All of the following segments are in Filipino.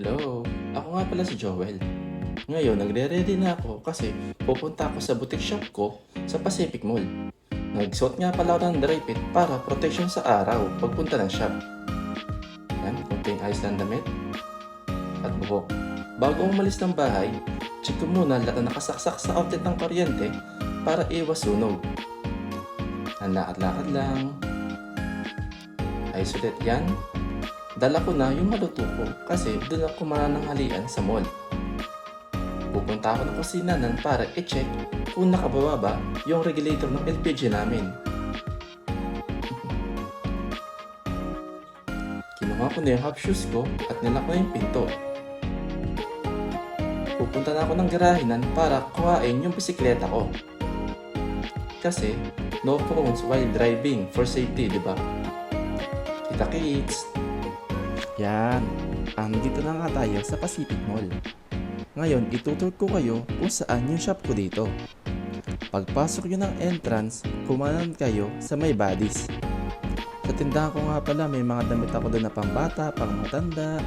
Hello, ako nga pala si Joel. Ngayon, nagre-ready na ako kasi pupunta ako sa boutique shop ko sa Pacific Mall. Nagsuot nga pala ako ng dry fit para protection sa araw pagpunta ng shop. Yan, konting ayos ng damit at buhok. Bago umalis ng bahay, check ko muna lahat na nakasaksak sa outlet ng kuryente para iwas sunog. Lakad-lakad lang. Ayos ulit yan. Dala ko na yung maluto ko kasi doon ako manananghalian sa mall. Pupunta ako ng kusinanan para i-check kung nakababa ba yung regulator ng LPG namin. Kinuha ko na yung half shoes ko at nilak ko na yung pinto. Pupunta na ako ng garahinan para kuhain yung bisikleta ko. Kasi no phones while driving for safety, di ba? Kita kids! Yan, andito na nga tayo sa Pacific Mall. Ngayon, itutur ko kayo kung saan yung shop ko dito. Pagpasok nyo ng entrance, kumanan kayo sa may bodies. Sa tindahan ko nga pala, may mga damit ako doon na pambata, pang matanda,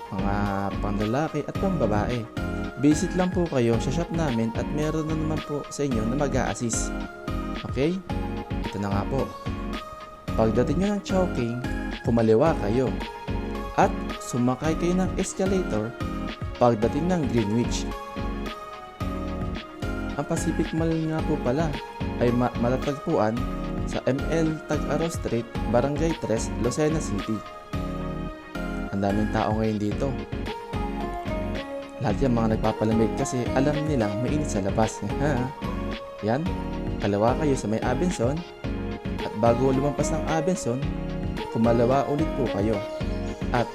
mga panglalaki at pambabae. Visit lang po kayo sa shop namin at meron na naman po sa inyo na mag-a-assist. Okay? Ito na nga po. Pagdating nyo ng Chowking, kumaliwa kayo. At sumakay kayo ng escalator pagdating ng Greenwich. Ang Pacific Mall nga po pala ay matatagpuan sa ML Tag-Araw Street, Barangay 3, Lucena City. Ang daming tao ngayon dito. Lahat yung mga nagpapalamig kasi alam nilang mainit sa labas. Yan, kalawa kayo sa may Abenson at bago lumampas ng Abenson, kumalawa ulit po kayo. At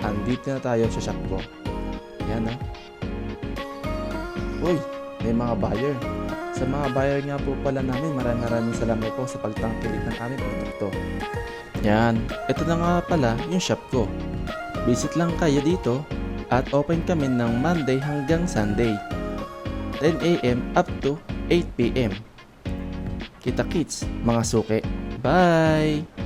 andito na tayo sa shop ko. Yan Uy, may mga buyer. Sa mga buyer nga po pala namin, maraming salamat po sa pagtangkilik ng aming produkto. Yan, ito na nga pala yung shop ko. Visit lang kayo dito at open kami ng Monday hanggang Sunday 10 AM up to 8 PM. Kita kits, mga suki. Bye!